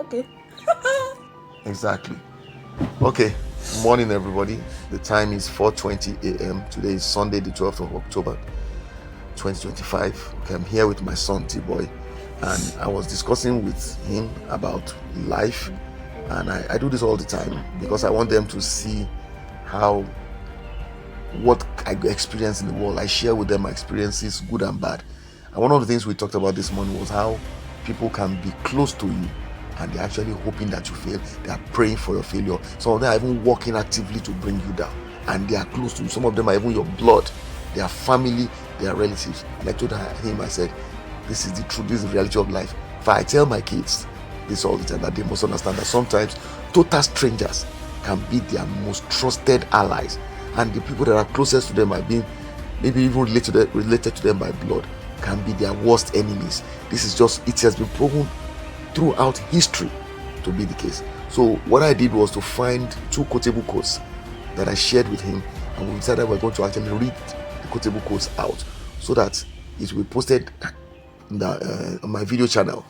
Okay. Exactly. Okay. Morning, everybody. The time is 4:20 a.m. Today is Sunday, the 12th of October, 2025. Okay, I'm here with my son T-Boy, and I was discussing with him about life, and I do this all the time because I want them to see what I experience in the world. I share with them my experiences, good and bad. And one of the things we talked about this morning was how people can be close to you and they're actually hoping that you fail. They are praying for your failure. Some of them are even working actively to bring you down, and they are close to you. Some of them are even your blood, they are family, they are relatives. And I told him, I said, this is the truth, this is the reality of life. If I tell my kids this all the time, that they must understand that sometimes total strangers can be their most trusted allies, and the people that are closest to them by being maybe even related to them by blood can be their worst enemies. This is just, it has been proven throughout history to be the case. So what I did was to find two quotable quotes that I shared with him, and we decided we're going to actually read the quotable quotes out so that it will be posted on my video channel.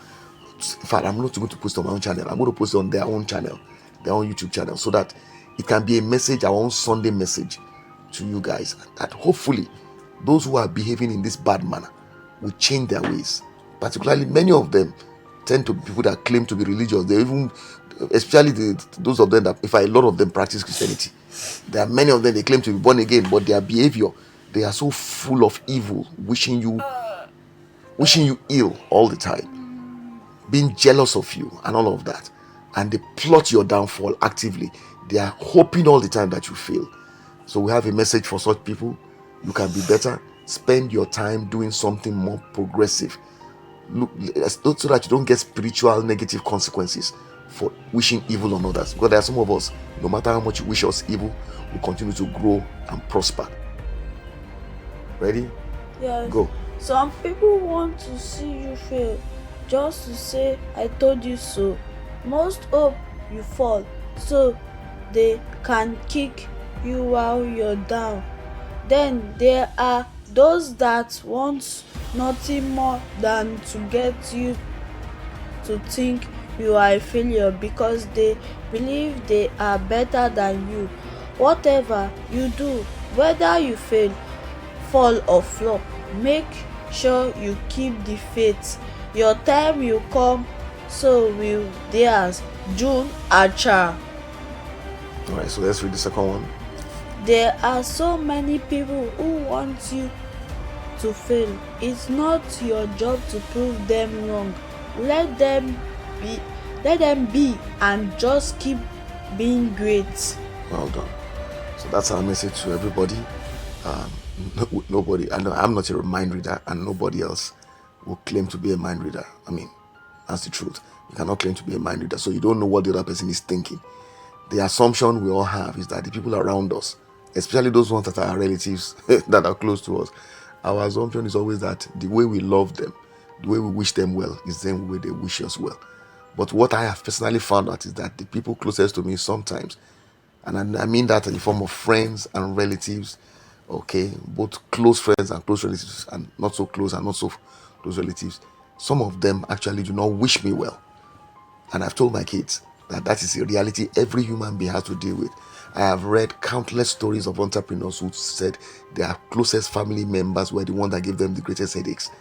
In fact, I'm not going to post on my own channel. I'm going to post it on their own channel, their own YouTube channel, so that it can be a message, our own Sunday message to you guys, that hopefully those who are behaving in this bad manner will change their ways. Particularly, many of them tend to be people that claim to be religious. They even, especially those of them that, in fact, a lot of them practice Christianity. There are many of them, they claim to be born again, but their behavior, they are so full of evil, wishing you ill all the time, being jealous of you and all of that, and they plot your downfall actively. They are hoping all the time that you fail. So we have a message for such people. You can be better. Spend your time doing something more progressive. Look, so that you don't get spiritual negative consequences for wishing evil on others. Because there are some of us, no matter how much you wish us evil, we continue to grow and prosper. Ready? Yes. Go. Some people want to see you fail just to say, I told you so. Most hope you fall so they can kick you while you're down. Then there are those that want nothing more than to get you to think you are a failure because they believe they are better than you. Whatever you do, whether you fail, fall or flop, make sure you keep the faith. Your time will come, so will theirs. June Acha. Alright, so let's read the second one. There are so many people who want you to fail. It's not your job to prove them wrong. Let them be and just keep being great. Well done. So that's our message to everybody. Nobody, I'm not a mind reader, and nobody else will claim to be a mind reader. I mean, that's the truth. You cannot claim to be a mind reader, so you don't know what the other person is thinking. The assumption we all have is that the people around us, especially those ones that are our relatives that are close to us, our assumption is always that the way we love them, the way we wish them well, is the way they wish us well. But what I have personally found out is that the people closest to me sometimes, and I mean that in the form of friends and relatives, okay, both close friends and close relatives, and not so close and not so close relatives, some of them actually do not wish me well. And I've told my kids that is a reality every human being has to deal with. I have read countless stories of entrepreneurs who said their closest family members were the ones that gave them the greatest headaches.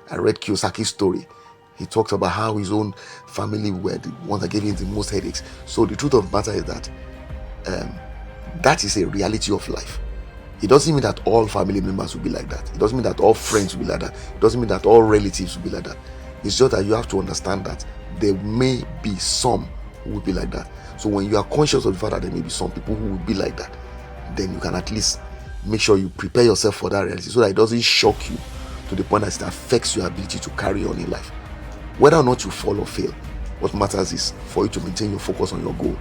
I read Kiyosaki's story. He talked about how his own family were the ones that gave him the most headaches. So the truth of the matter is that that is a reality of life. It doesn't mean that all family members will be like that. It doesn't mean that all friends will be like that. It doesn't mean that all relatives will be like that. It's just that you have to understand that there may be some who will be like that. So when you are conscious of the fact that there may be some people who will be like that, then you can at least make sure you prepare yourself for that reality so that it doesn't shock you to the point that it affects your ability to carry on in life. Whether or not you fall or fail, what matters is for you to maintain your focus on your goal.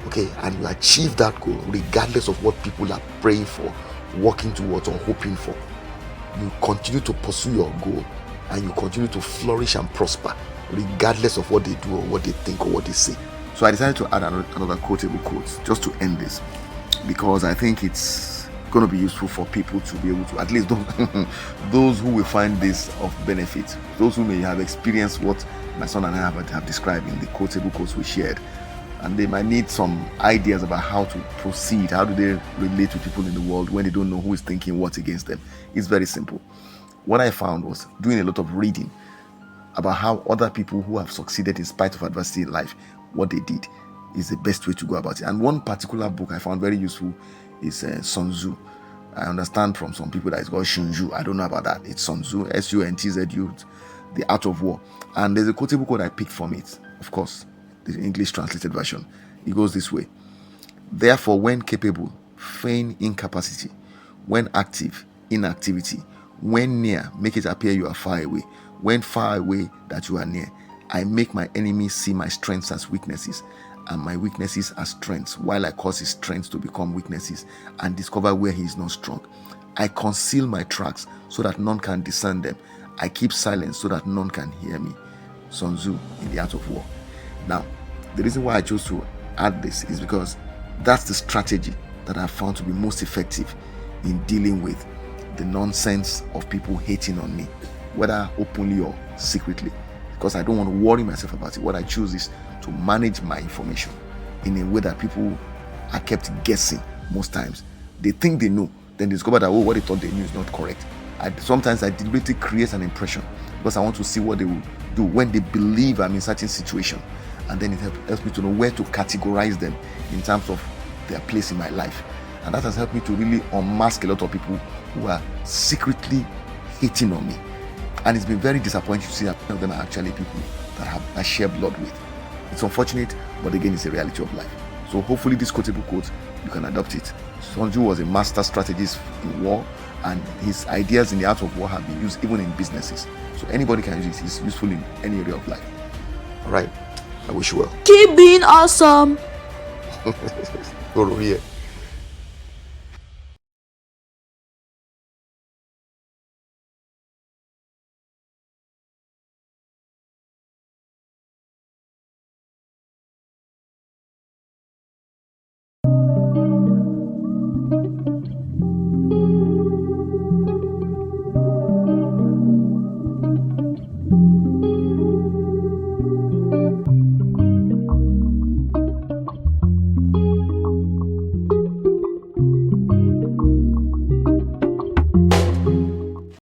Okay, and you achieve that goal regardless of what people are praying for, working towards, or hoping for. You continue to pursue your goal and you continue to flourish and prosper regardless of what they do or what they think or what they say. So I decided to add another quotable quote just to end this, because I think it's going to be useful for people to be able to, at least those who will find this of benefit, those who may have experienced what my son and I have described in the quotable quotes we shared. And they might need some ideas about how to proceed. How do they relate to people in the world when they don't know who is thinking what against them? It's very simple. What I found was doing a lot of reading about how other people who have succeeded in spite of adversity in life, what they did is the best way to go about it. And one particular book I found very useful is Sun Tzu. I understand from some people that it's called Shunju. I don't know about that. It's Sun Tzu, Suntzu, The Art of War. And there's a quotable quote I picked from it, of course, the English translated version. It goes this way: therefore, when capable, feign incapacity; when active, inactivity; when near, make it appear you are far away; when far away, that you are near. I make my enemies see my strengths as weaknesses, and my weaknesses as strengths, while I cause his strengths to become weaknesses, and discover where he is not strong. I conceal my tracks so that none can discern them. I keep silence so that none can hear me. Sun Tzu in The Art of War. Now, the reason why I chose to add this is because that's the strategy that I found to be most effective in dealing with the nonsense of people hating on me, whether openly or secretly, because I don't want to worry myself about it. What I choose is to manage my information in a way that people are kept guessing most times. They think they know, then discover that, what they thought they knew is not correct. Sometimes I deliberately create an impression because I want to see what they will do when they believe I'm in certain situation, and then it helps me to know where to categorize them in terms of their place in my life. And that has helped me to really unmask a lot of people who are secretly hating on me. And it's been very disappointing to see that many of them are actually people that I share blood with. It's unfortunate, but again, it's a reality of life. So hopefully this quotable quote, you can adopt it. Sun Tzu was a master strategist in war, and his ideas in The Art of War have been used even in businesses. So anybody can use it. It's useful in any area of life. All right. I wish you well. Keep being awesome. Go here.